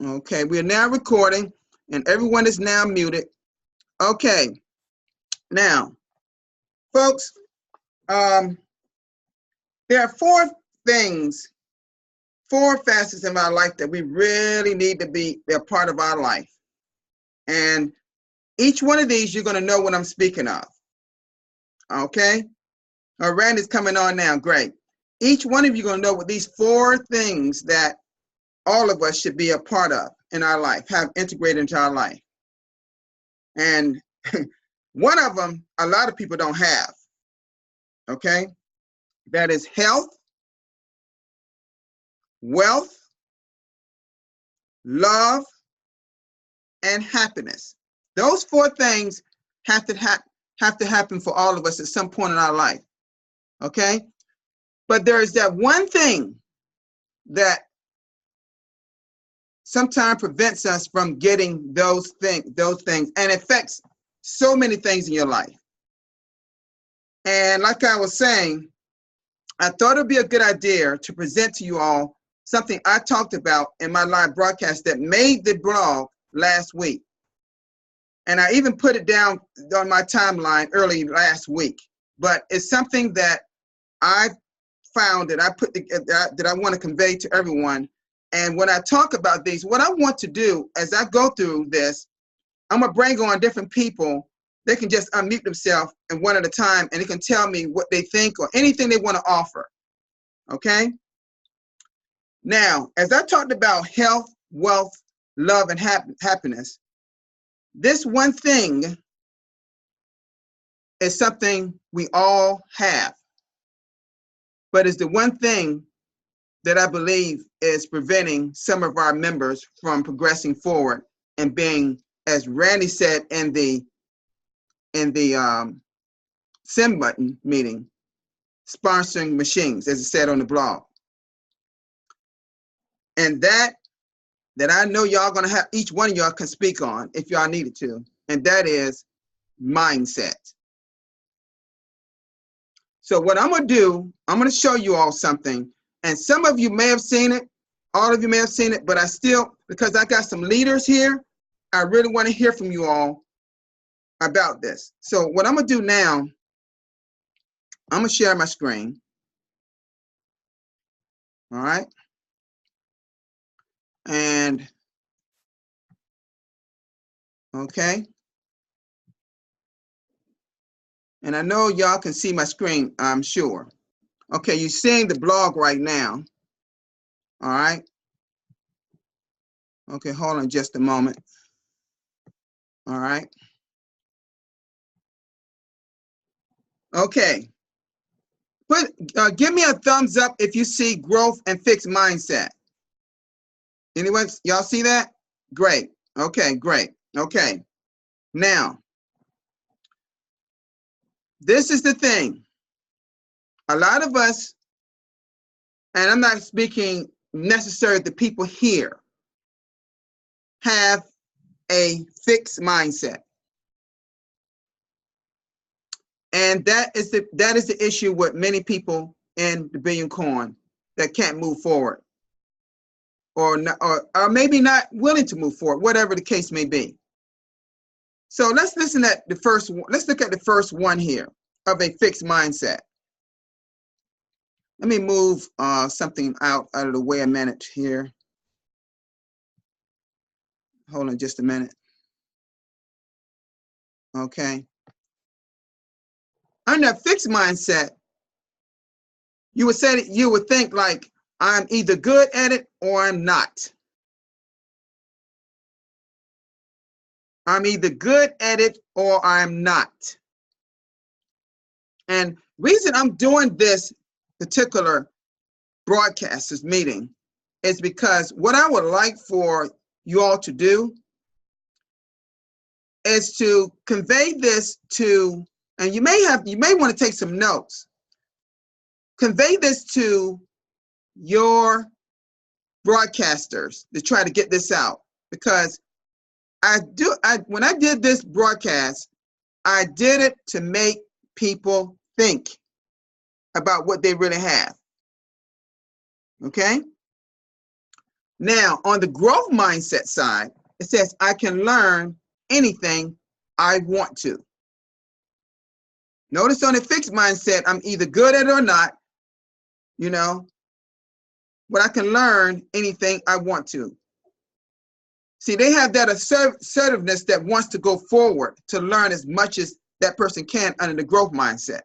Okay, we are now recording and everyone is now muted. Okay, now, folks, there are four facets in our life that we really need to be a part of our life. And each one of these, you're going to know what I'm speaking of. Okay? Randy's coming on now. Great. Each one of you going to know what these four things that all of us should be a part of in our life, have integrated into our life. And one of them, a lot of people don't have. Okay? That is health, wealth, love, and happiness. Those four things have to happen for all of us at some point in our life. Okay? But there is that one thing that sometimes prevents us from getting those things, and affects so many things in your life. And like I was saying, I thought it'd be a good idea to present to you all something I talked about in my live broadcast that made the blog last week. And I even put it down on my timeline early last week. But it's something that I found that that I want to convey to everyone. And when I talk about these, what I want to do as I go through this, I'm going to bring on different people. They can just unmute themselves and one at a time, and they can tell me what they think or anything they want to offer. Okay? Now, as I talked about health, wealth, love, and happiness, this one thing is something we all have, but it's the one thing that I believe is preventing some of our members from progressing forward and being, as Randy said in the Send Button meeting, sponsoring machines, as it said on the blog. And that I know y'all gonna have, each one of y'all can speak on if y'all needed to, and that is mindset. So what I'm gonna do, I'm gonna show you all something, and some of you may have seen it, all of you may have seen it, but I still, because I got some leaders here, I really want to hear from you all about this. So what I'm gonna do now, I'm gonna share my screen. All right. And okay. And I know y'all can see my screen, I'm sure. Okay, you're seeing the blog right now. All right. Okay, hold on just a moment. All right. Okay. Give me a thumbs up if you see growth and fixed mindset. Anyone, y'all see that? Great. Okay, great. Okay. Now, this is the thing. A lot of us, and I'm not speaking necessarily the people here, have a fixed mindset. And that is the issue with many people in the Billion Coin that can't move forward, or maybe not willing to move forward, whatever the case may be. So let's listen at the first one. Let's look at the first one here of a fixed mindset. Let me move something out of the way a minute here. Hold on just a minute. Okay. Under a fixed mindset, you would think like, I'm either good at it or I'm not. I'm either good at it or I'm not. And reason I'm doing this particular broadcasters meeting is because what I would like for you all to do is to convey this to, and you may want to take some notes. Convey this to your broadcasters to try to get this out, because when I did this broadcast, I did it to make people think about what they really have. Okay? Now, on the growth mindset side, it says I can learn anything I want to. Notice on the fixed mindset, I'm either good at it or not, you know, but I can learn anything I want to. See, they have that assertiveness that wants to go forward to learn as much as that person can under the growth mindset.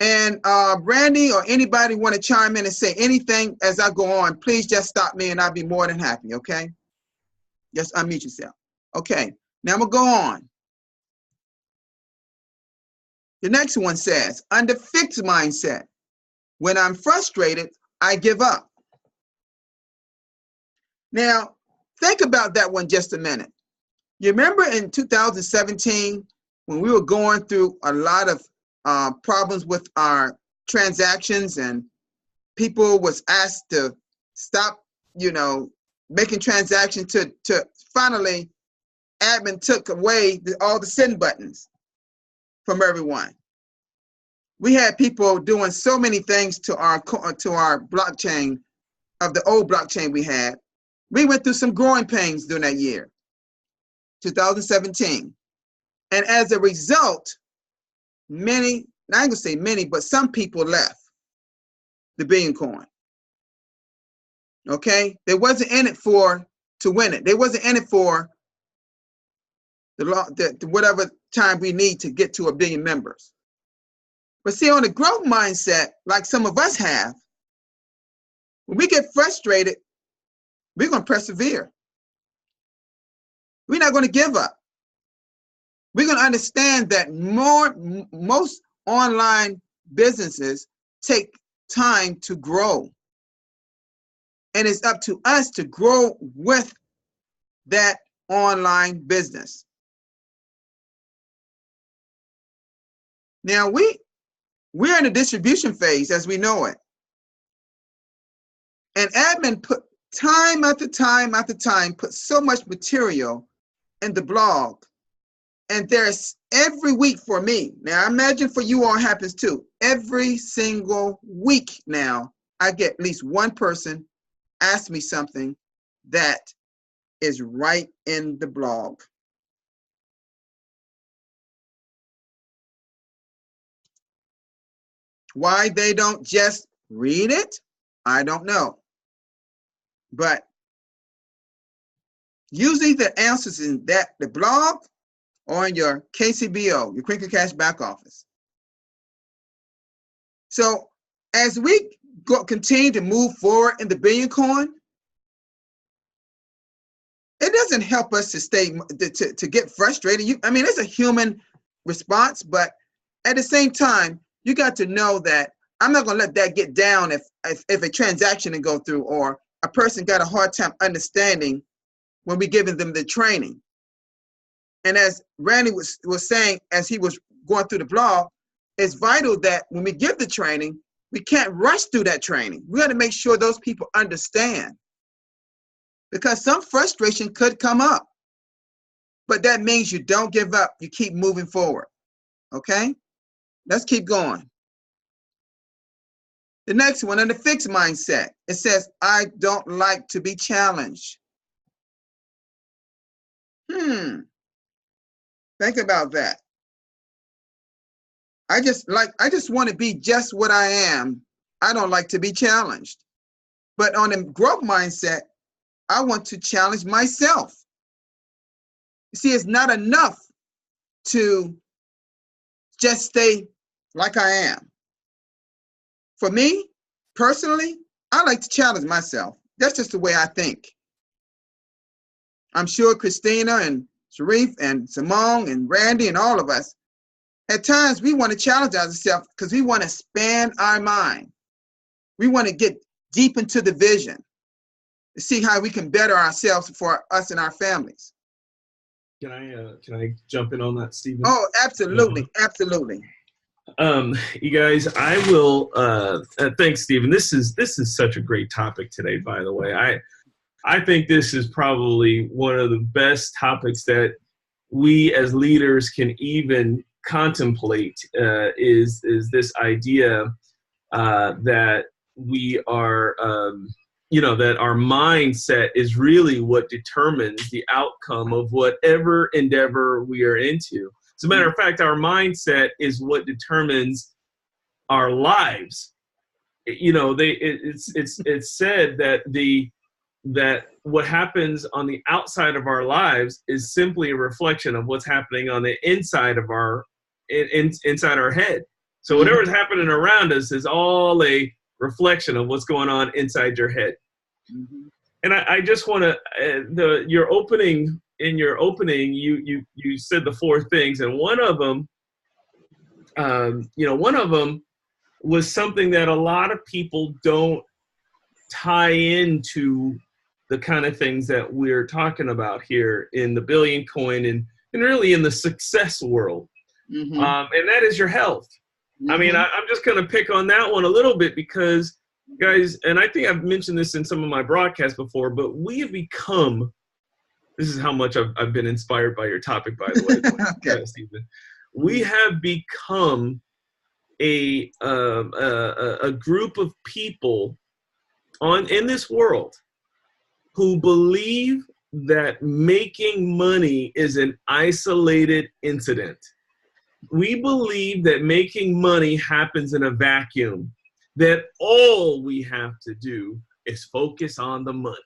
And Brandy or anybody want to chime in and say anything as I go on, please just stop me and I'll be more than happy, okay? Just unmute yourself. Okay, now I'm going to go on. The next one says, under fixed mindset, when I'm frustrated, I give up. Now, think about that one just a minute. You remember in 2017, when we were going through a lot of problems with our transactions and people was asked to stop, you know, making transactions to finally admin took away all the send buttons from everyone. We had people doing so many things to our blockchain of the old blockchain we had. We went through some growing pains during that year, 2017. And as a result, many, not gonna say many, but some people left the Billion Coin. Okay? They wasn't in it to win it. They wasn't in it for the whatever time we need to get to 1 billion members. But see, on the growth mindset, like some of us have, when we get frustrated, we're going to persevere. We're not going to give up. We're going to understand that most online businesses take time to grow. And it's up to us to grow with that online business. Now, we're in the distribution phase as we know it. And admin put time after time after time, put so much material in the blog. And there's every week for me. Now, I imagine for you all happens too. Every single week now, I get at least one person ask me something that is right in the blog. Why they don't just read it, I don't know. But usually the answers in the blog or in your KCBO, your Crinkle Cash back office. So as we continue to move forward in the Billion Coin, it doesn't help us to get frustrated. I mean, it's a human response, but at the same time, you got to know that I'm not going to let that get down if a transaction didn't go through or a person got a hard time understanding when we're giving them the training. And as Randy was saying, as he was going through the blog, it's vital that when we give the training, we can't rush through that training. We got to make sure those people understand, because some frustration could come up, but that means you don't give up. You keep moving forward. Okay? Let's keep going. The next one, under fixed mindset, it says, I don't like to be challenged. Think about that. I just want to be just what I am. I don't like to be challenged. But on the growth mindset, I want to challenge myself. You see, it's not enough to just stay like I am. For me, personally, I like to challenge myself. That's just the way I think. I'm sure Christina and Sharif and Simone and Randy and all of us, at times we want to challenge ourselves because we want to expand our mind. We want to get deep into the vision to see how we can better ourselves for us and our families. Can I jump in on that, Stephen? Oh, absolutely, absolutely. You guys, I will. Thanks, Stephen. This is such a great topic today. By the way, I think this is probably one of the best topics that we as leaders can even contemplate. Is this idea that we are that our mindset is really what determines the outcome of whatever endeavor we are into. As a matter of fact, our mindset is what determines our lives. It's said that what happens on the outside of our lives is simply a reflection of what's happening on the inside of inside our head. So whatever's happening around us is all a reflection of what's going on inside your head. Mm-hmm. And I just want to, in your opening, you said the 4 things, and one of them was something that a lot of people don't tie into the kind of things that we're talking about here in the Billion Coin and really in the success world. Mm-hmm. And that is your health. Mm-hmm. I mean, I'm just going to pick on that one a little bit because, guys, and I think I've mentioned this in some of my broadcasts before, but we have become, this is how much I've been inspired by your topic, by the way, okay. Stephen. We have become a group of people in this world who believe that making money is an isolated incident. We believe that making money happens in a vacuum, that all we have to do is focus on the money.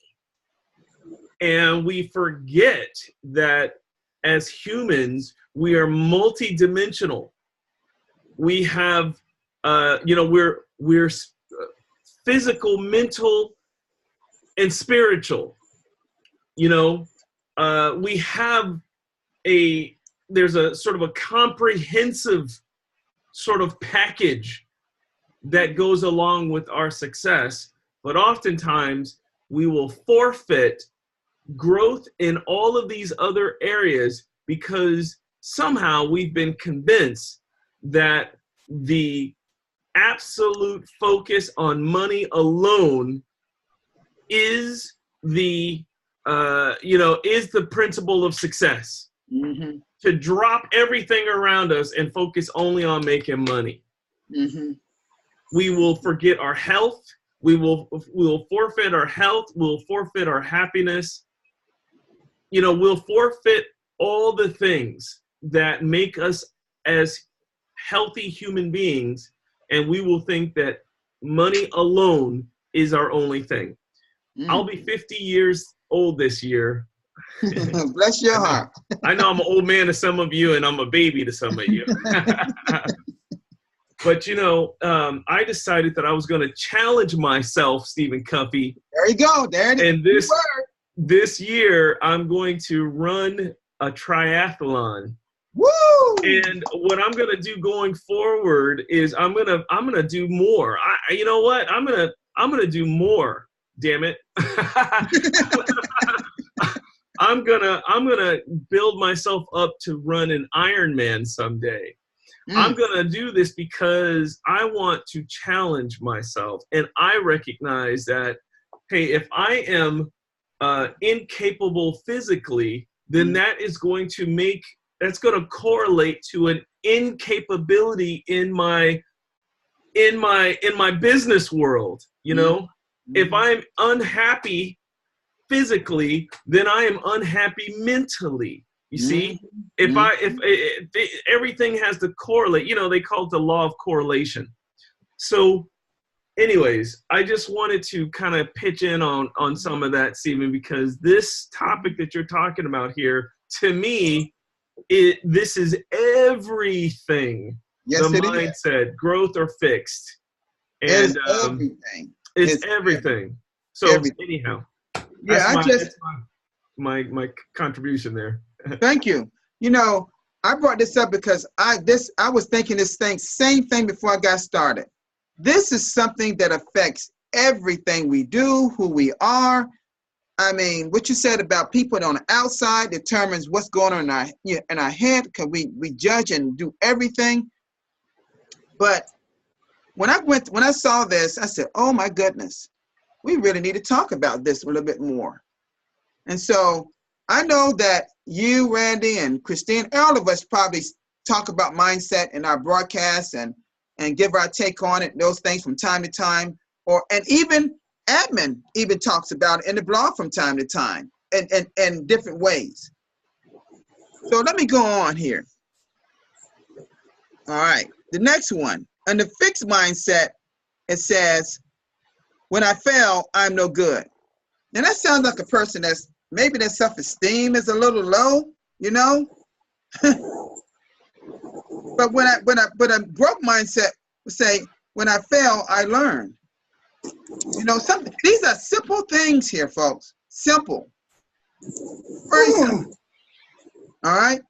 And we forget that as humans, we are multidimensional. We have, we're physical, mental, and spiritual. We have there's a sort of a comprehensive sort of package that goes along with our success, but oftentimes we will forfeit growth in all of these other areas because somehow we've been convinced that the absolute focus on money alone is the principle of success. Mm-hmm. To drop everything around us and focus only on making money. Mm-hmm. We will forget our health. We will forfeit our health. We'll forfeit our happiness. We'll forfeit all the things that make us as healthy human beings, and we will think that money alone is our only thing. I'll be 50 years old this year. Bless your heart. I know I'm an old man to some of you and I'm a baby to some of you. But, I decided that I was going to challenge myself, Stephen Cuffey. There you go. There it is. And this year, I'm going to run a triathlon. Woo! And what I'm going to do going forward is I'm going to do more. You know what? I'm going to do more. Damn it. I'm gonna build myself up to run an Ironman someday. I'm gonna do this because I want to challenge myself, and I recognize that, hey, if I am incapable physically, then that's going to correlate to an incapability in my business world. If I'm unhappy physically, then I am unhappy mentally. You see, if everything has to correlate, they call it the law of correlation. So anyways, I just wanted to kind of pitch in on some of that, Stephen, because this topic that you're talking about here, to me, this is everything. Yes, the mindset, growth or fixed. And everything. It's everything. So anyhow. Yeah, that's my contribution there. Thank you. I brought this up because I was thinking same thing before I got started. This is something that affects everything we do, who we are. I mean, what you said about people on the outside determines what's going on in our head, because we judge and do everything. But when I saw this, I said, oh my goodness, we really need to talk about this a little bit more. And so I know that you, Randy, and Christine, all of us probably talk about mindset in our broadcasts and give our take on it, those things from time to time, and even admin even talks about it in the blog from time to time in different ways. So let me go on here. All right, the next one. Under fixed mindset, it says, when I fail, I'm no good. Now that sounds like a person that's maybe their self-esteem is a little low, you know? But a growth mindset would say, when I fail, I learn. You know, these are simple things here, folks. Simple. Very simple. All right?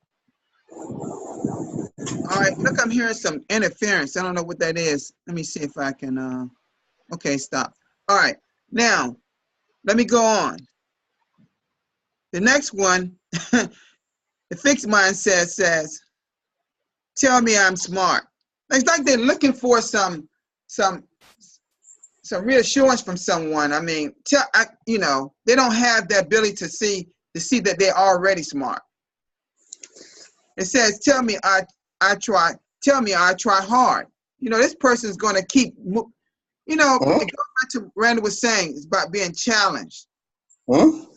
All right, look, I'm hearing some interference. I don't know what that is. Let me see if I can, okay, stop. All right, now, let me go on. The next one, the fixed mindset says, tell me I'm smart. It's like they're looking for some reassurance from someone. I mean, you know, they don't have the ability to see that they're already smart. It says, tell me I try hard. You know, this person is going to keep, you know, it goes back to Randy was saying, it's about being challenged. Look,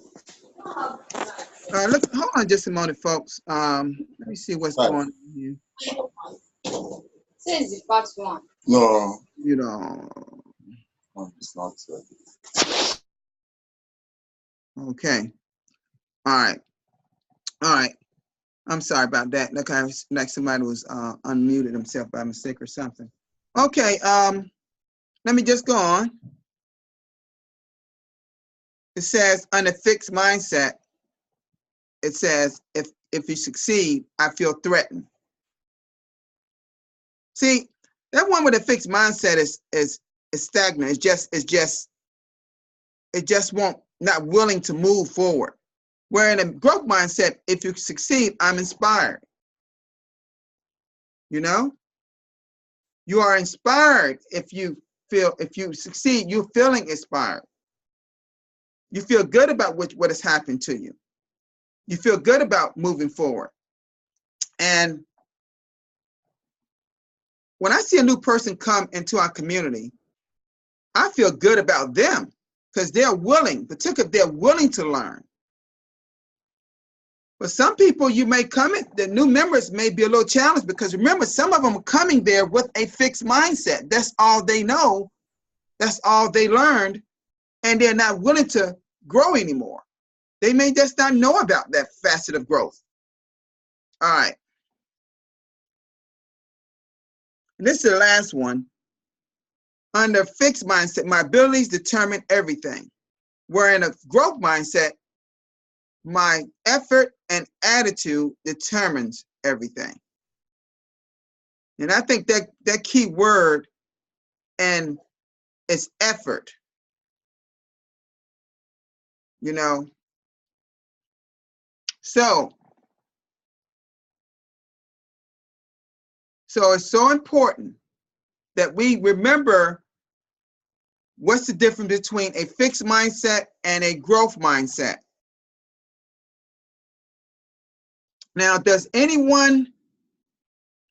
hold on just a moment, folks. Let me see what's going on here. Says box one. No. You know. It's not. Okay. All right. All right. I'm sorry about that. Look, like somebody was unmuted himself by mistake or something. Okay. Let me just go on. It says, under fixed mindset, it says, if you succeed, I feel threatened. See, that one with a fixed mindset is stagnant. It just not willing to move forward. Where in a growth mindset, if you succeed, I'm inspired. You know? You are inspired if you succeed, you're feeling inspired. You feel good about what has happened to you. You feel good about moving forward. And when I see a new person come into our community, I feel good about them because they're willing, particularly if they're willing to learn. But some people you may come in, the new members may be a little challenged because remember, some of them are coming there with a fixed mindset. That's all they know. That's all they learned. And they're not willing to grow anymore. They may just not know about that facet of growth. All right. And this is the last one. Under fixed mindset, my abilities determine everything. Where in a growth mindset, my effort and attitude determines everything. And I think that key word and is effort. You know, so it's so important that we remember what's the difference between a fixed mindset and a growth mindset. Now, does anyone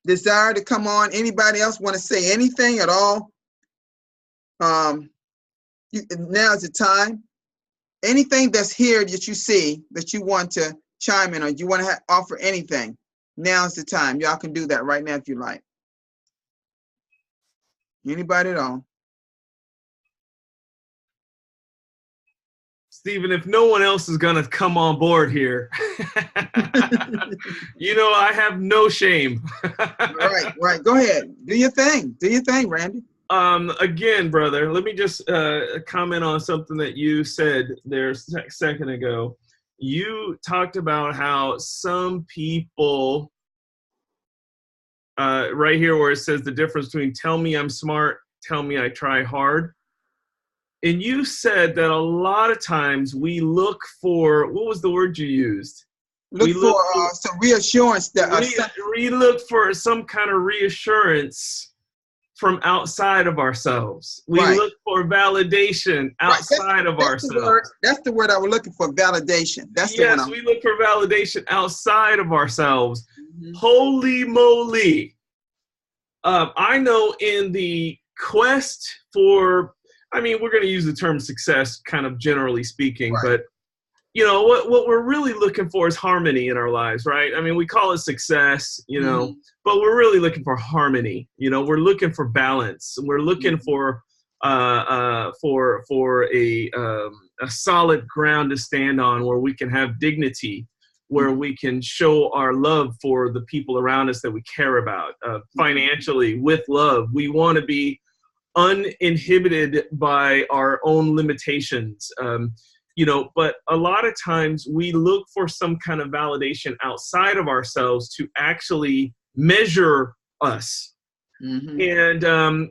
desire to come on? Anybody else want to say anything at all? Now is the time. Anything that's here that you see that you want to chime in or you want to offer anything, now's the time. Y'all can do that right now if you like. Anybody at all? Stephen, if no one else is going to come on board here, you know, I have no shame. Right. Go ahead. Do your thing, Randy. Again, brother, let me just comment on something that you said there a second ago. You talked about how some people, right here where it says the difference between tell me I'm smart, tell me I try hard. And you said that a lot of times we look for, what was the word you used? Look for some reassurance. We look for some kind of reassurance from outside of ourselves. We look for validation outside of ourselves. That's the word I was looking for, validation. Yes, we look for validation outside of ourselves. Mm-hmm. Holy moly. I know in the quest for I mean, we're going to use the term success kind of generally speaking, Right. but you know, what we're really looking for is harmony in our lives, right? I mean, we call it success, you know, but we're really looking for harmony. You know, we're looking for balance. We're looking for a solid ground to stand on, where we can have dignity, where we can show our love for the people around us that we care about, financially, with love. We want to be uninhibited by our own limitations. You know, but a lot of times we look for some kind of validation outside of ourselves to actually measure us. And,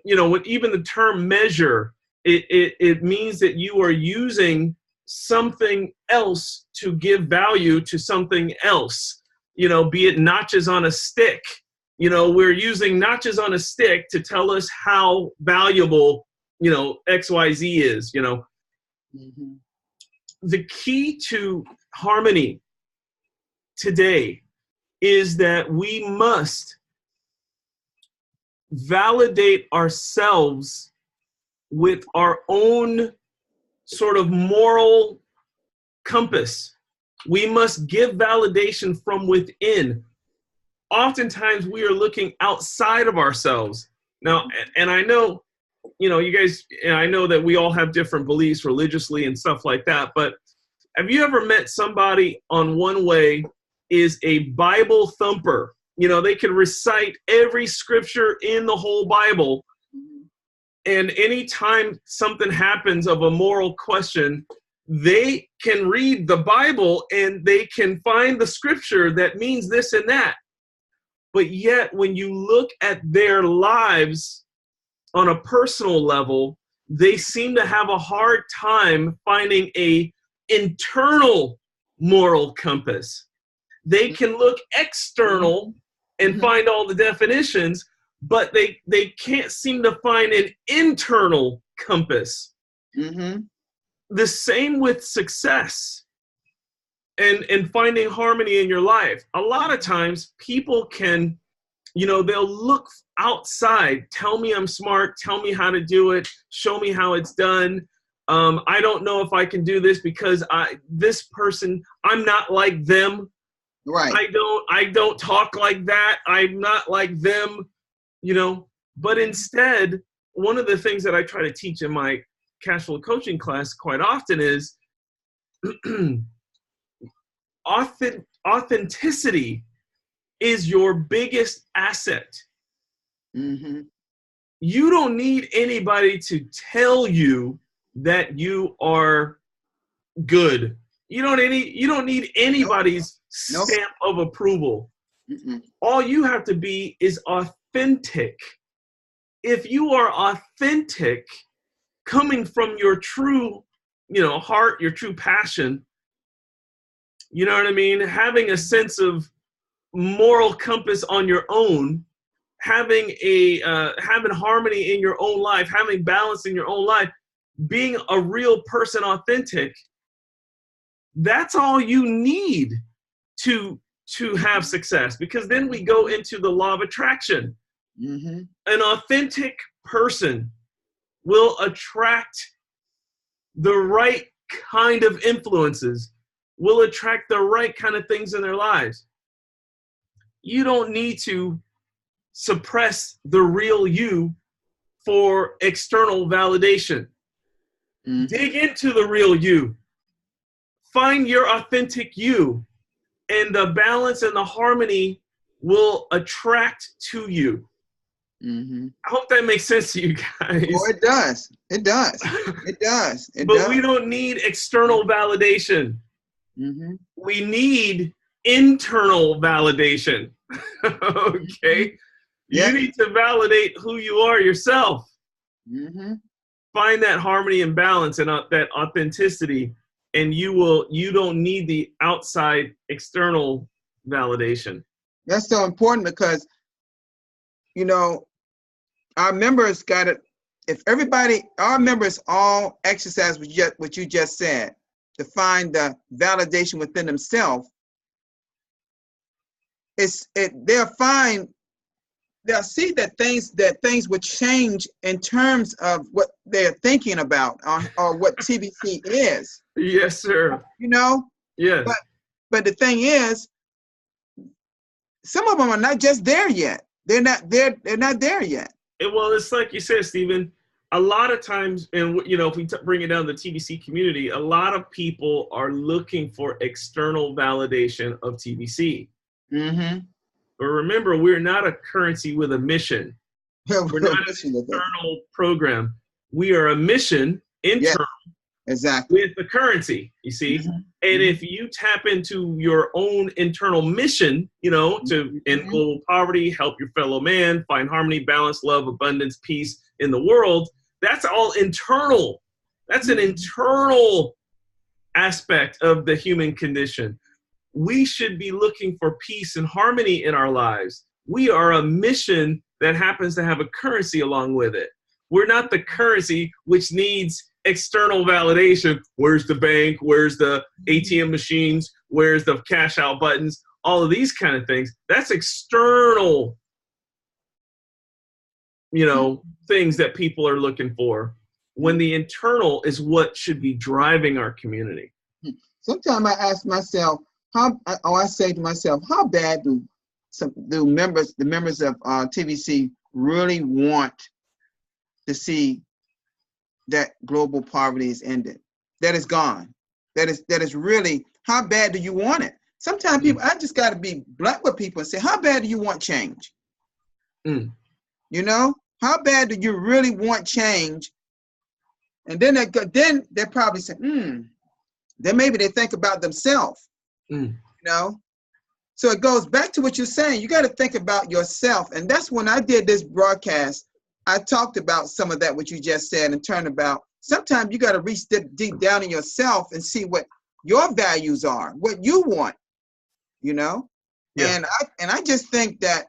you know, with even the term measure, it means that you are using something else to give value to something else, you know, be it notches on a stick. You know, we're using notches on a stick to tell us how valuable, you know, XYZ is, you know. The key to harmony today is that we must validate ourselves with our own sort of moral compass. We must give validation from within. Oftentimes we are looking outside of ourselves. Now, and I know, you know, you guys, and I know that we all have different beliefs religiously and stuff like that, but have you ever met somebody on one way is a Bible thumper? You know, they can recite every scripture in the whole Bible, and anytime something happens of a moral question, they can read the Bible and they can find the scripture that means this and that. But yet, when you look at their lives on a personal level, they seem to have a hard time finding a internal moral compass. They can look external and find all the definitions, but they can't seem to find an internal compass. The same with success and finding harmony in your life. A lot of times people can, you know, they'll look outside, tell me I'm smart, tell me how to do it, show me how it's done. I don't know if I can do this because this person, I'm not like them. Right. I don't talk like that. I'm not like them, you know. But instead, one of the things that I try to teach in my cash flow coaching class quite often is authenticity is your biggest asset. You don't need anybody to tell you that you are good. You don't need anybody's stamp of approval. All you have to be is authentic. If you are authentic, coming from your true, you know, heart, your true passion, you know what I mean? Having a sense of moral compass on your own, having harmony in your own life, having balance in your own life, being a real person, authentic, that's all you need to have success. Because then we go into the law of attraction. An authentic person will attract the right kind of influences, will attract the right kind of things in their lives. You don't need to suppress the real you for external validation. Dig into the real you. Find your authentic you, and the balance and the harmony will attract to you. I hope that makes sense to you guys. Oh, it does. It does. It does. But we don't need external validation. We need internal validation. Okay? You need to validate who you are yourself. Find that harmony and balance and that authenticity, and you don't need the outside external validation. That's so important because, you know, our members got it. If our members all exercise what you just said, to find the validation within themselves, they'll find they'll see that things would change in terms of what they're thinking about or what TBC is. Yes, sir. You know? Yes. But the thing is, some of them are not just there yet. They're not there yet. Well, it's like you said, Stephen, a lot of times, and if we bring it down to the TBC community, a lot of people are looking for external validation of TBC. Mm-hmm. But remember, we're not a currency with a mission. We're not an external program. We are a mission internal. Yeah, exactly. With the currency, you see. Mm-hmm. And if you tap into your own internal mission, to end global poverty, help your fellow man, find harmony, balance, love, abundance, peace in the world, that's all internal. That's an internal aspect of the human condition. We should be looking for peace and harmony in our lives. We are a mission that happens to have a currency along with it. We're not the currency which needs external validation. Where's the bank? Where's the ATM machines? Where's the cash out buttons? All of these kind of things. That's external, things that people are looking for, when the internal is what should be driving our community. Sometimes I ask myself, I say to myself, how bad do the members of TBC really want to see that global poverty is ended, that is gone, that is really, how bad do you want it? Sometimes people, I just got to be blunt with people and say, how bad do you want change? How bad do you really want change? And then they probably say, then maybe they think about themselves, So it goes back to what you're saying. You got to think about yourself. And that's when I did this broadcast, I talked about some of that, what you just said, and turnabout. Sometimes you got to reach deep down in yourself and see what your values are, what you want, Yeah. And I just think that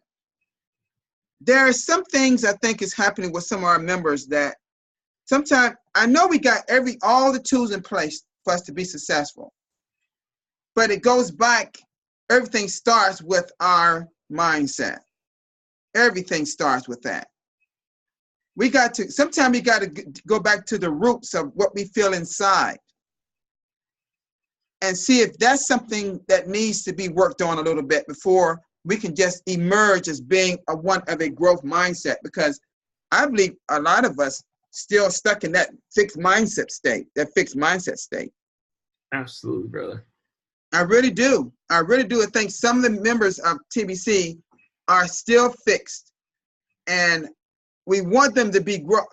there are some things I think is happening with some of our members that sometimes, I know we got all the tools in place for us to be successful, but it goes back, everything starts with our mindset. Everything starts with that. Sometimes we got to go back to the roots of what we feel inside and see if that's something that needs to be worked on a little bit before we can just emerge as being one of a growth mindset, because I believe a lot of us still stuck in that fixed mindset state. Absolutely, brother. I really do. I think some of the members of TBC are still fixed, and we want them to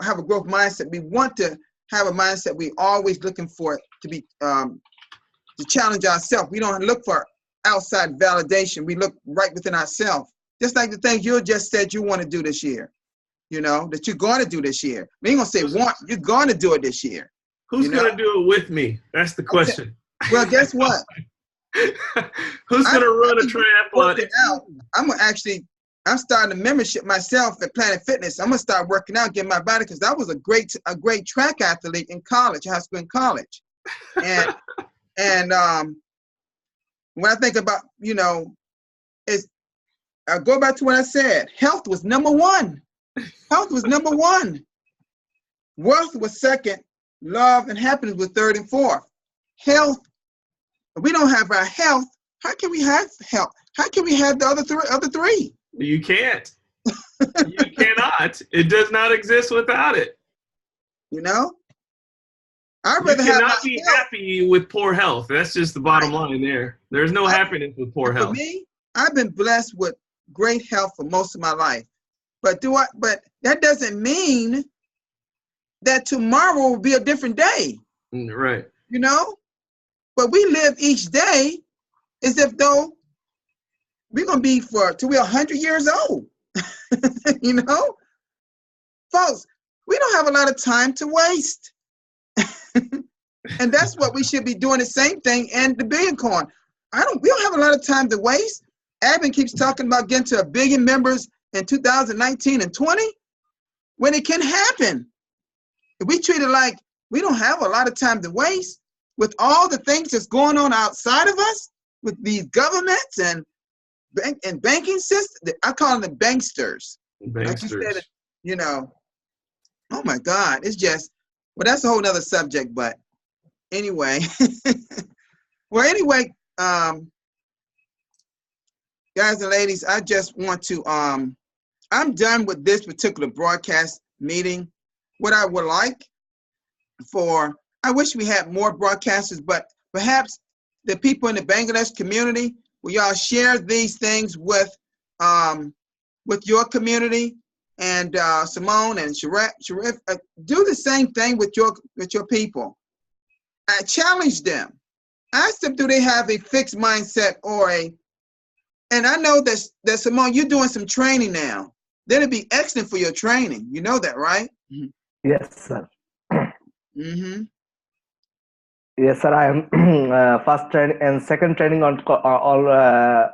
have a growth mindset. We want to have a mindset we always looking for to be to challenge ourselves. We don't look for outside validation. We look right within ourselves. Just like the things you just said you want to do this year, that you're going to do this year. We ain't gonna say want, you're going to do it this year. Who's going to do it with me? That's the question. Okay. Well, guess what? Who's going to run a triathlon? I'm starting a membership myself at Planet Fitness. I'm going to start working out, getting my body, because I was a great track athlete in college, high school and college. And when I think about, I go back to what I said. Health was number one. Wealth was second. Love and happiness was third and fourth. Health. If we don't have our health, how can we have health? How can we have the other three? You can't. You cannot. It does not exist without it. I'd rather have cannot be happy with poor health. That's just the bottom line there. There's no happiness with poor health. For me, I've been blessed with great health for most of my life. But that doesn't mean that tomorrow will be a different day. Right. But we live each day as if though we're going to be till we're 100 years old. Folks, we don't have a lot of time to waste. And that's what we should be doing, the same thing. And the Bitcoin, we don't have a lot of time to waste. Abin keeps talking about getting to 1 billion members in 2019 and 20, when it can happen. If we treat it like we don't have a lot of time to waste with all the things that's going on outside of us, with these governments and banking system, I call them the banksters. Like you said, Banksters. you know, oh my God, it's just, well, that's a whole nother subject, but anyway. Well, anyway, guys and ladies, I just want to, I'm done with this particular broadcast meeting. What I would like for, I wish we had more broadcasters, but perhaps the people in the Bangladesh community, will y'all share these things with your community, and Simone and Sharif, do the same thing with your people. Challenge them. Ask them, do they have a fixed mindset or a, and I know that Simone, you're doing some training now. That'd be excellent for your training. You know that, right? Yes, sir. Mm-hmm. Yes, sir. I am first training and second training on all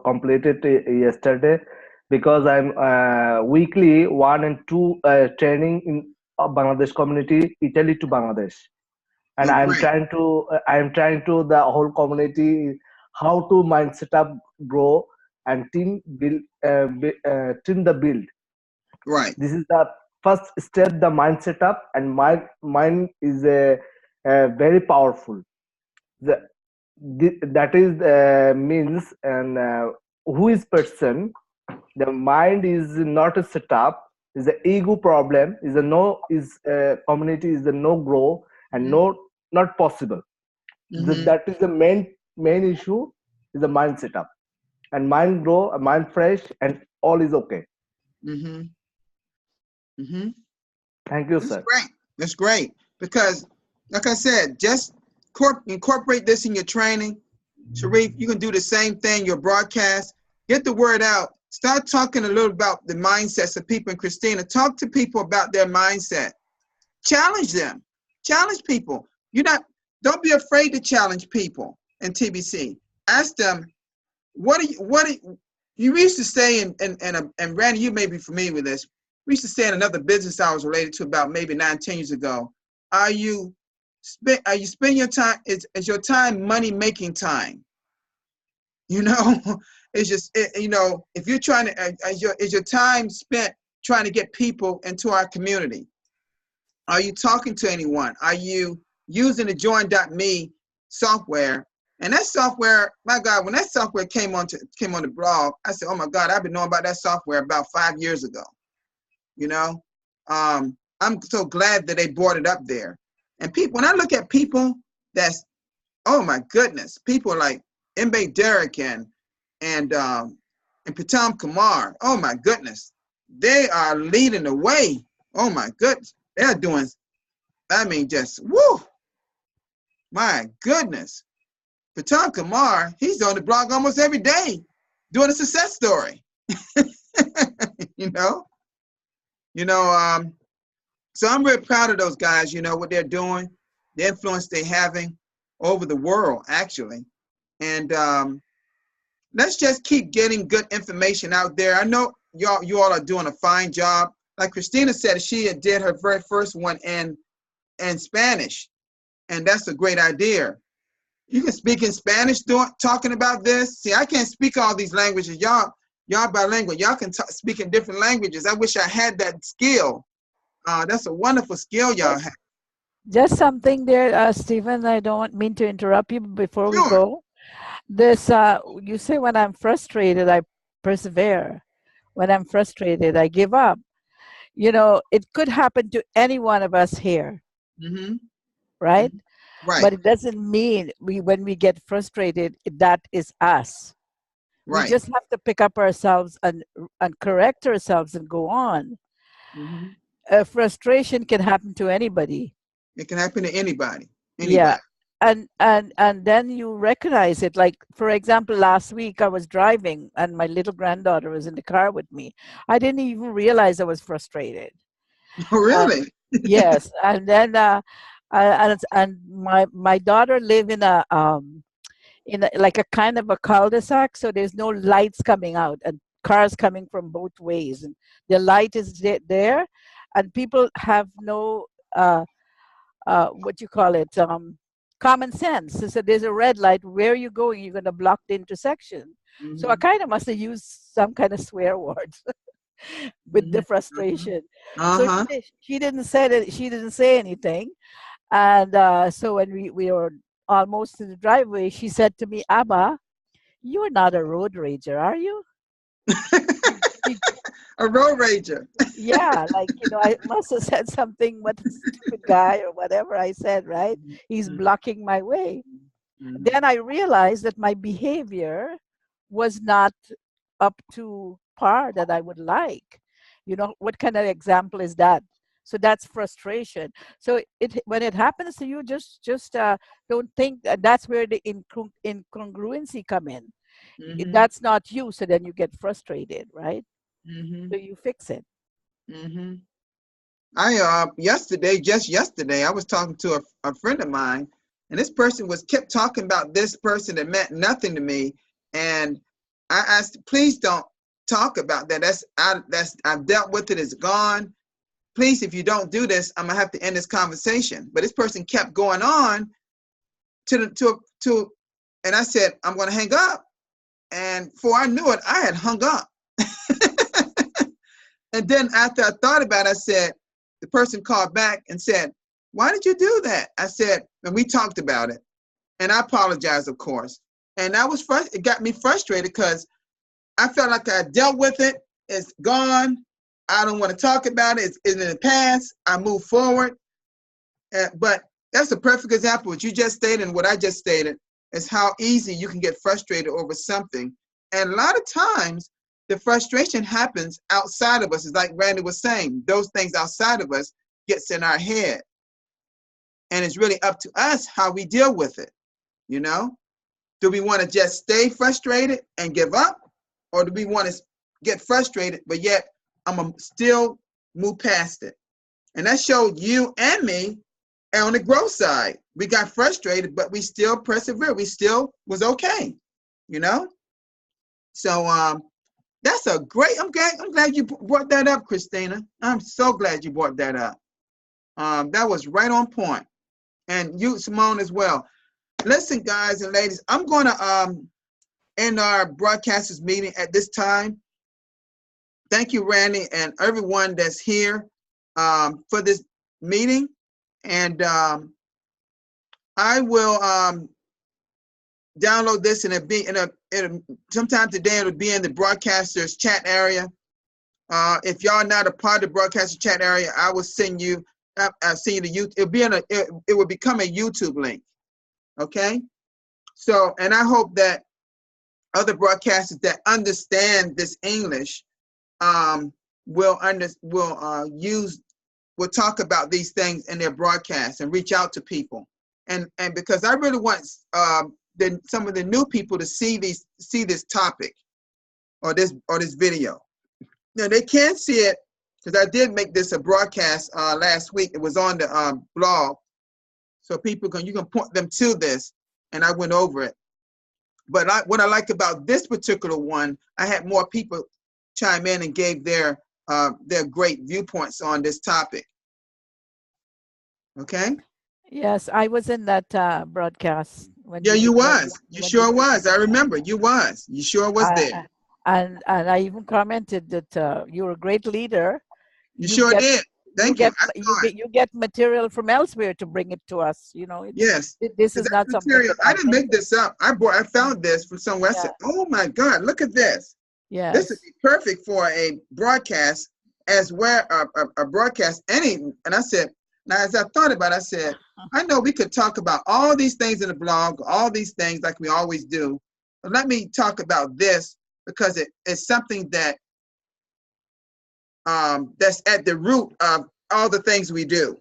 completed yesterday, because I'm weekly 1 and 2 training in Bangladesh community, Italy to Bangladesh, and Oh, I'm great. trying to the whole community how to mindset up, grow, and team build, team the build. Right. This is the first step, the mindset up, and mind is a very powerful. That is means, and who is person, the mind is not a setup, is the ego problem, is a no, is community is a no grow, and no, not possible. Mm-hmm. That is the main issue, is the mind setup, and mind grow, mind fresh, and all is okay. Mm-hmm. Mm-hmm. Thank you, That's sir. great. That's great. Because, like I said, just incorporate this in your training. Sharif, you can do the same thing, your broadcast. Get the word out. Start talking a little about the mindsets of people. And Christina, talk to people about their mindset. Challenge them. Challenge people. Don't be afraid to challenge people in TBC. Ask them, you used to say, and Randy, you may be familiar with this. We used to say in another business I was related to about maybe 9-10 years ago. Are you spending your time? Is your time money making time? You know, it's just if you're trying to, is your time spent trying to get people into our community? Are you talking to anyone? Are you using the Join.me software? And that software, my God, when that software came on the blog, I said, oh my God, I've been knowing about that software about 5 years ago. You know, I'm so glad that they brought it up there. And people, when I look at people that's, oh my goodness, people like Mbe Derek and Pritam Kumar, oh my goodness, they are leading the way. Oh my goodness, they're doing, I mean, just woo, my goodness. Pritam Kumar, he's on the blog almost every day doing a success story. So I'm really proud of those guys, what they're doing, the influence they're having over the world, actually. And let's just keep getting good information out there. I know you all are doing a fine job. Like Christina said, she did her very first one in Spanish, and that's a great idea. You can speak in Spanish talking about this. See, I can't speak all these languages. Y'all bilingual. Y'all can speak in different languages. I wish I had that skill. That's a wonderful skill y'all have. Just something there, Stephen, I don't mean to interrupt you before we go. This, you say when I'm frustrated, I persevere. When I'm frustrated, I give up. It could happen to any one of us here, right? Right. But it doesn't mean when we get frustrated, that is us. Right. We just have to pick up ourselves and correct ourselves and go on. Frustration can happen to anybody. It can happen to anybody. Yeah. And then you recognize it. Like, for example, last week I was driving and my little granddaughter was in the car with me. I didn't even realize I was frustrated. Oh, really? Yes. And then and my daughter live in a like a kind of a cul-de-sac, so there's no lights coming out and cars coming from both ways, and the light is there, and people have no what you call it, common sense. So there's a red light. Where are you going? You're going to block the intersection. So I kind of must have used some kind of swear words. with the Mhm. frustration. So Uh-huh. she didn't say that, she didn't say anything. And so when we were almost to the driveway, she said to me, Abba, you're not a road rager, are you? She, A road rager. yeah, like, I must have said something, what a stupid guy or whatever I said, right? He's Mhm. blocking my way. Mhm. Then I realized that my behavior was not up to par that I would like. What kind of example is that? So that's frustration. So when it happens to you, just don't think that's where the incongruency come in. Mhm. That's not you, so then you get frustrated, right? So Mhm. you fix it. Mhm. I just yesterday, I was talking to a friend of mine, and this person was kept talking about this person that meant nothing to me, and I asked, please don't talk about that. I've dealt with it. It's gone. Please, if you don't do this, I'm gonna have to end this conversation. But this person kept going on to, and I said, I'm gonna hang up. And before I knew it, I had hung up. And then after I thought about it, I said, the person called back and said, why did you do that? I said, and we talked about it. And I apologized, of course. And it got me frustrated because I felt like I dealt with it. It's gone. I don't want to talk about it. It's in the past. I move forward. But that's a perfect example. What you just stated and what I just stated is how easy you can get frustrated over something. And a lot of times, the frustration happens outside of us. It's like Randy was saying, those things outside of us gets in our head. And it's really up to us how we deal with it. You know, do we want to just stay frustrated and give up? Or do we want to get frustrated, but yet I'm going to still move past it? And that showed you and me on the growth side. We got frustrated, but we still persevered. We still was okay, you know? So that's a great, I'm glad you brought that up, Christina. I'm so glad you brought that up. That was right on point. And you, Simone, as well. Listen, guys and ladies, I'm going to end our broadcasters meeting at this time. Thank you, Randy, and everyone that's here for this meeting. And I will download this, and it'll be sometime today. It'll be in the broadcasters chat area. If y'all not a part of the broadcaster chat area, I will send you. I'll send you the YouTube. It'll be it will become a YouTube link. Okay. So, and I hope that other broadcasters that understand this English will talk about these things in their broadcasts and reach out to people. And because I really want some of the new people to see this topic or this video. Now they can't see it because I did make this a broadcast last week. It was on the blog, so you can point them to this, and I went over it. But what I like about this particular one, I had more people chime in and gave their great viewpoints on this topic. Okay. Yes, I was in that broadcast when Yeah, you you did was. You when you sure did. was. I remember. You was. You sure was there. And I even commented that you're a great leader. You You sure get did. you Thank you. get I saw it. you get material from elsewhere to bring it to us. Yes. This Because is that not something material, that I I didn't make invented. this up. I found this from somewhere. I Yeah. said, oh my God, look at this. This would Yes. be perfect for a broadcast as well, a broadcast. And I said, now as I thought about it, I said, I know we could talk about all these things in the blog, all these things like we always do. But let me talk about this because it's something that that's at the root of all the things we do,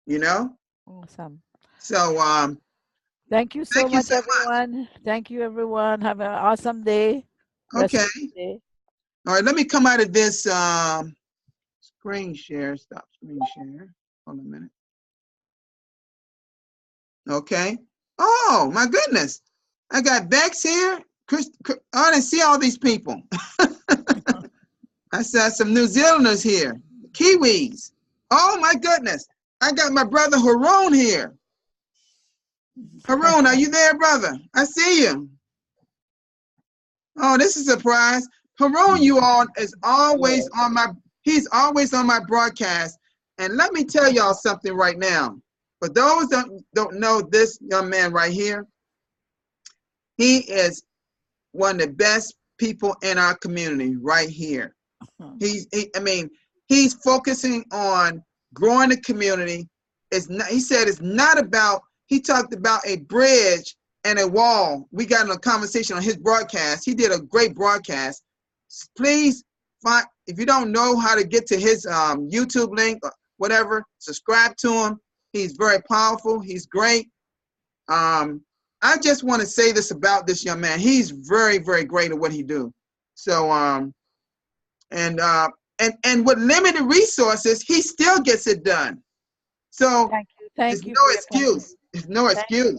you know? Awesome. So Thank you so thank you much, so much. everyone. Thank you, everyone. Have an awesome day. Rest Okay. of the day. All right, let me come out of this screen share. Stop screen share. Hold on a minute. Okay. Oh my goodness. I got Bex here. I didn't see all these people. I saw some New Zealanders here. Kiwis. Oh my goodness. I got my brother Haroon here. Haroon, are you there, brother? I see you. Oh, this is a surprise. Haroon, you all, is always on my, he's always on my broadcast. And let me tell y'all something right now. For those that don't know this young man right here, he is one of the best people in our community right here. He's focusing on growing the community. It's not, he said it's not about, he talked about a bridge and a wall. We got in a conversation on his broadcast. He did a great broadcast. Please find, if you don't know how to get to his YouTube link or whatever, subscribe to him. He's very powerful. He's great. I just want to say this about this young man. He's very, very great at what he do. So, and with limited resources, he still gets it done. So Thank you. No excuse. There's no excuse.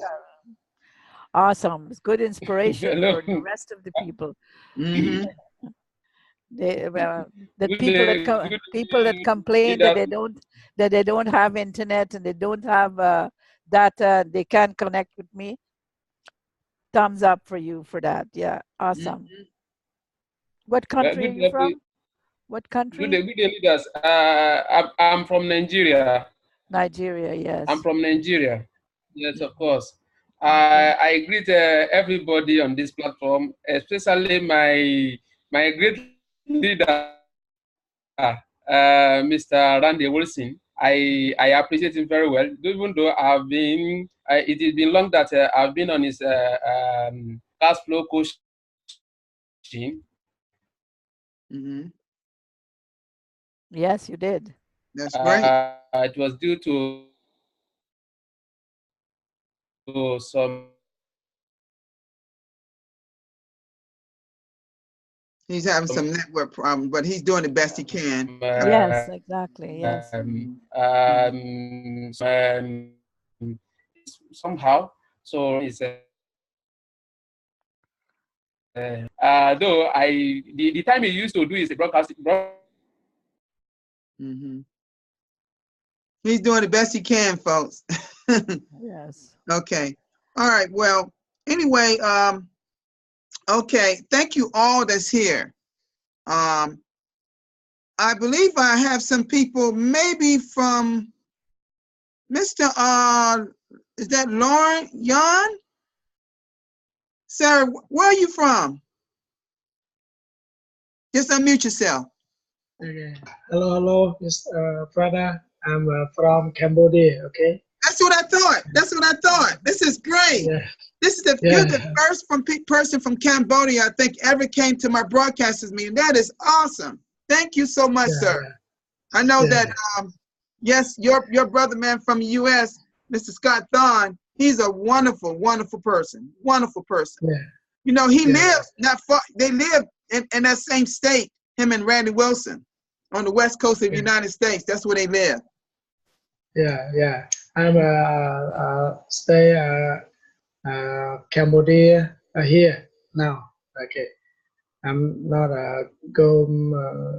Awesome. It's good inspiration for the rest of the people. Mm-hmm. People that complain that they don't have internet and they don't have data, they can't connect with me. Thumbs up for you for that. Yeah, awesome. Mm-hmm. What country are you from? What country? Good leaders. I'm from Nigeria. Nigeria, yes. I'm from Nigeria. Yes, of course. I greet everybody on this platform, especially my great leader, Mr. Randy Wilson. I appreciate him very well, even though I've been, it has been long that I've been on his cash flow coaching. Mm-hmm. Yes, you did. That's great. It was due to some. He's having some network problem, but he's doing the best he can. Yes, exactly. Yes. Somehow, so it's though the time he used to do is a broadcast. Mm-hmm. He's doing the best he can, folks. Yes. Okay. All right. Well, anyway, okay. Thank you all that's here. I believe I have some people, maybe from Mr. Is that Lauren Yan? Sarah, where are you from? Just unmute yourself. Okay. Hello, brother. I'm from Cambodia. Okay. That's what I thought. That's what I thought. This is great. Yeah. This is you're the first person from Cambodia I think ever came to my broadcasters meeting. That is awesome. Thank you so much, sir. Yeah. I know that yes, your brother man from the U.S., Mr. Scott Thon, he's a wonderful, wonderful person. Wonderful person. Yeah. You know, he lives not far. They live in that same state. Him and Randy Wilson on the west coast of the United States. That's where they live. Yeah. I'm stay Cambodia here now. Okay. I'm not go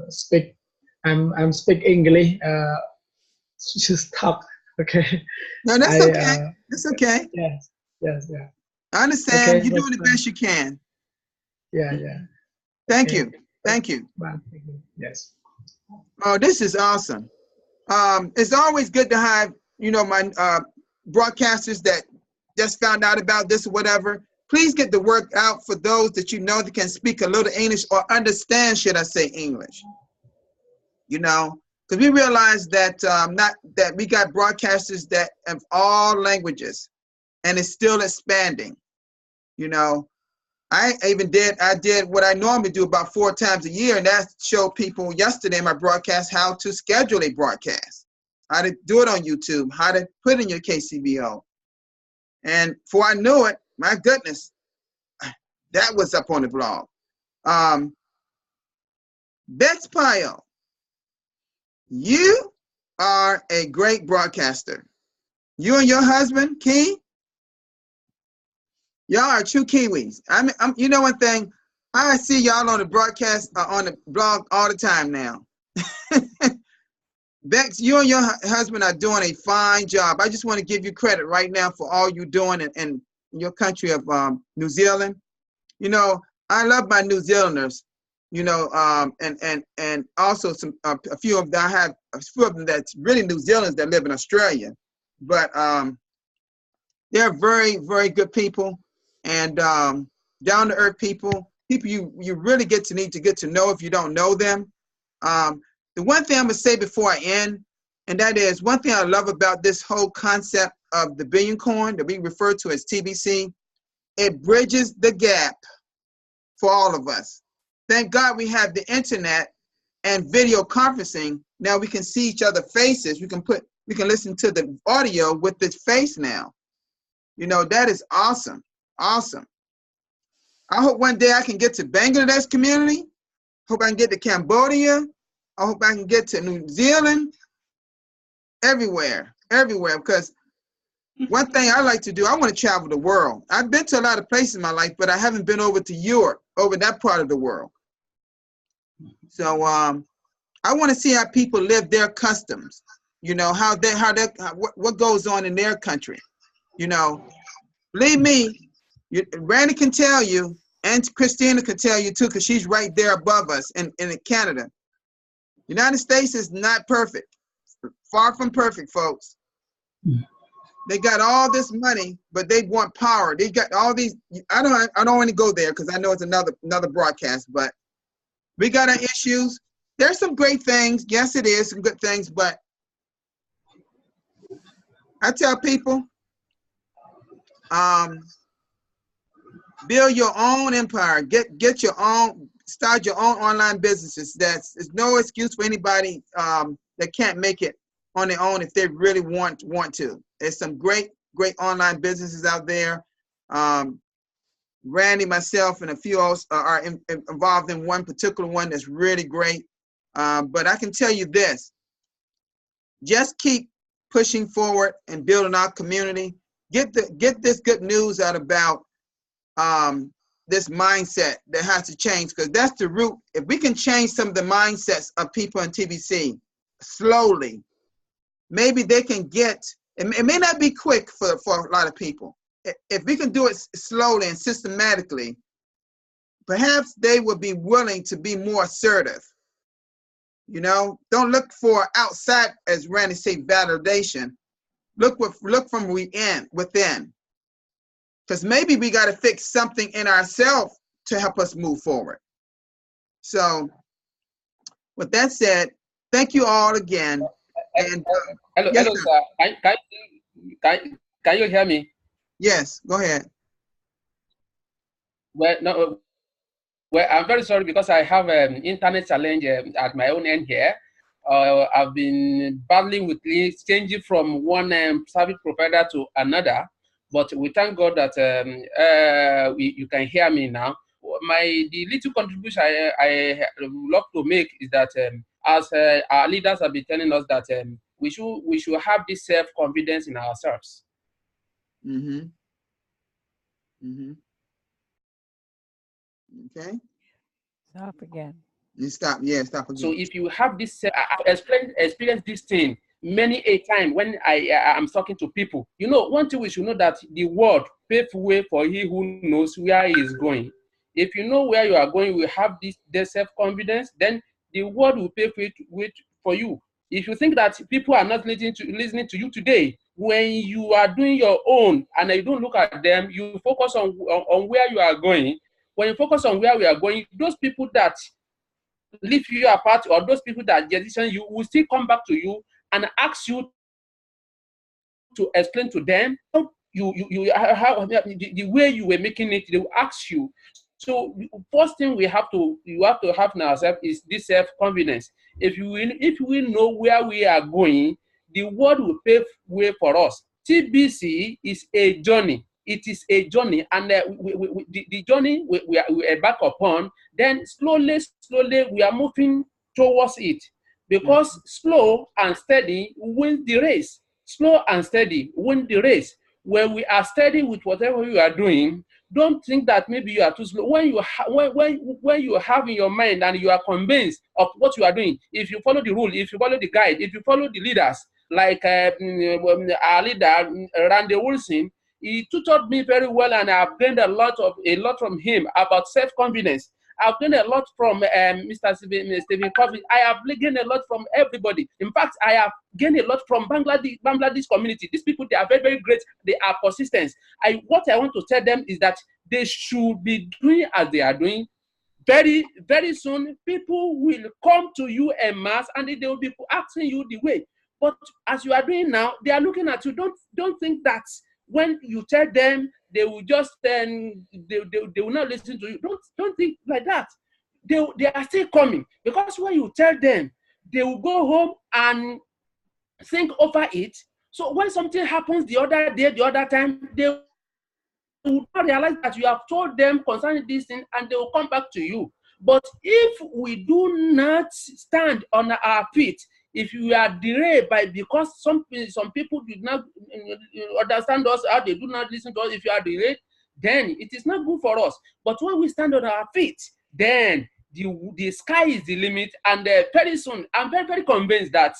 speak. I'm speak English. Just talk. Okay. No, that's okay. That's okay. Yes. I understand. Okay, you're doing the best you can. Yeah. Thank you. Thank you. Yes. Oh, this is awesome. It's always good to have, you know, my broadcasters that just found out about this or whatever. Please get the word out for those that you know that can speak a little English or understand, should I say, English. You know, because we realize that that we got broadcasters that have all languages, and it's still expanding. You know, I did what I normally do about 4 times a year, and that showed people yesterday in my broadcast how to schedule a broadcast, how to do it on YouTube, how to put in your KCBO. And before I knew it, my goodness, that was up on the blog. Bex Pyle, you are a great broadcaster. You and your husband, Key, y'all are true Kiwis. I'm you know one thing, I see y'all on the broadcast, on the blog all the time now. Bex, you and your husband are doing a fine job. I just want to give you credit right now for all you're doing in your country of New Zealand. You know, I love my New Zealanders. and also a few of them. I have a few of them that's really New Zealanders that live in Australia, but they're very, very good people, and down to earth people you really need to get to know if you don't know them. The one thing I'm gonna say before I end, and that is one thing I love about this whole concept of the Billion Coin that we refer to as TBC. It bridges the gap for all of us. Thank God we have the internet and video conferencing. Now we can see each other's faces. We can listen to the audio with this face now. That is awesome. Awesome. I hope one day I can get to Bangladesh community. Hope I can get to Cambodia. I hope I can get to New Zealand. Everywhere, because one thing I like to do, I want to travel the world. I've been to a lot of places in my life, but I haven't been over to Europe, over that part of the world. So I want to see how people live their customs, what goes on in their country. Believe me, Randy can tell you, and Christina can tell you too, because she's right there above us in Canada. United States is not perfect. Far from perfect, folks. They got all this money, but they want power. They got all these. I don't want to go there because I know it's another broadcast. But we got our issues. There's some great things. Yes, it is some good things. But I tell people, build your own empire. Get your own. Start your own online businesses. There's no excuse for anybody that can't make it on their own if they really want to. There's some great online businesses out there. Randy, myself, and a few else are involved in one particular one that's really great. But I can tell you this: just keep pushing forward and building our community. Get this good news out about this mindset that has to change, because that's the root. If we can change some of the mindsets of people in TBC slowly, maybe they can get, it may not be quick for a lot of people. If we can do it slowly and systematically, perhaps they will be willing to be more assertive. Don't look for outside, as Randy said, validation. Look from within. Because maybe we got to fix something in ourselves to help us move forward. So, with that said, thank you all again. And hello, yes, sir. Can you hear me? Yes, go ahead. Well, I'm very sorry because I have an internet challenge at my own end here. I've been battling with changing from one service provider to another. But we thank God that you can hear me now. The little contribution I love to make is that as our leaders have been telling us that we should have this self-confidence in ourselves. Mm-hmm. Mm-hmm. Okay. Stop again. You stop. Yeah, stop again. So if you have this, I've experienced this thing many a time when I am talking to people. One thing we should know that the world paves way for he who knows where he is going. If you know where you are going, you have this self-confidence, then the world will pave way for you. If you think that people are not listening to you today, when you are doing your own and you don't look at them, you focus on where you are going. When you focus on where we are going, those people that leave you apart or those people that decision you will still come back to you and ask you to explain to them how the way you were making it. They will ask you. So first thing you have to have in ourselves is this self-confidence. If we know where we are going, the world will pave way for us. TBC is a journey. It is a journey, and the journey we are back upon. Then slowly we are moving towards it. Because slow and steady wins the race. Slow and steady win the race. When we are steady with whatever you are doing, don't think that maybe you are too slow. When you have in your mind and you are convinced of what you are doing, if you follow the rule, if you follow the guide, if you follow the leaders, like our leader Randy Wilson, he tutored me very well, and I've gained a lot from him about self-confidence. I've gained a lot from Mr. Stephen Covey. I have gained a lot from everybody. In fact, I have gained a lot from Bangladesh community. These people, they are very, very great. They are persistent. What I want to tell them is that they should be doing as they are doing. Very, very soon, people will come to you en masse and they will be asking you the way. But as you are doing now, they are looking at you. Don't think that when you tell them, they will just they will not listen to you. Don't think like that. They are still coming, because when you tell them, they will go home and think over it. So when something happens the other day, the other time, they will not realize that you have told them concerning this thing, and they will come back to you. But if we do not stand on our feet, if we are derailed because some people did not understand us, or they do not listen to us, if you are derailed, then it is not good for us. But when we stand on our feet, then the sky is the limit, and very soon, I'm very, very convinced that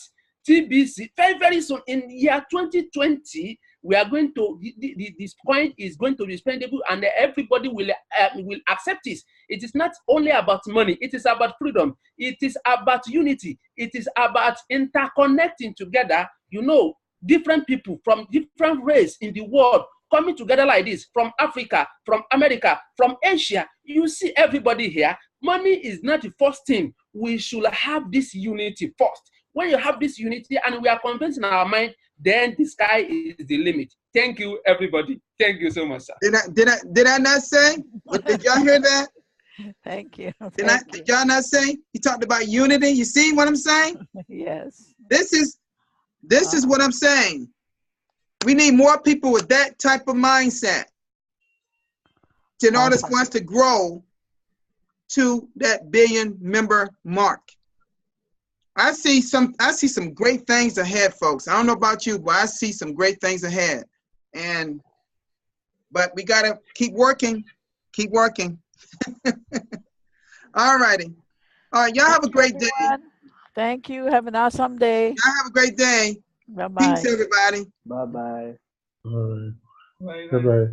TBC, very, very soon, in year 2020, we are going to, this point is going to be spendable, and everybody will accept this. It is not only about money, it is about freedom, it is about unity, it is about interconnecting together, different people from different races in the world coming together like this, from Africa, from America, from Asia. You see everybody here. Money is not the first thing. We should have this unity first. When you have this unity and we are convinced in our mind, then the sky is the limit. Thank you, everybody. Thank you so much, sir. Did I not say? Did y'all hear that? Thank you. Did y'all not say? He talked about unity. You see what I'm saying? Yes. This is what I'm saying. We need more people with that type of mindset in order for us to grow to that billion-member mark. I see some great things ahead, folks. I don't know about you, but I see some great things ahead. But we gotta keep working. All righty. All right, y'all have a great day. Thank you. Have an awesome day. Y'all have a great day. Bye-bye. Peace, everybody. Bye-bye. Bye. Bye-bye.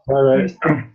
Bye-bye.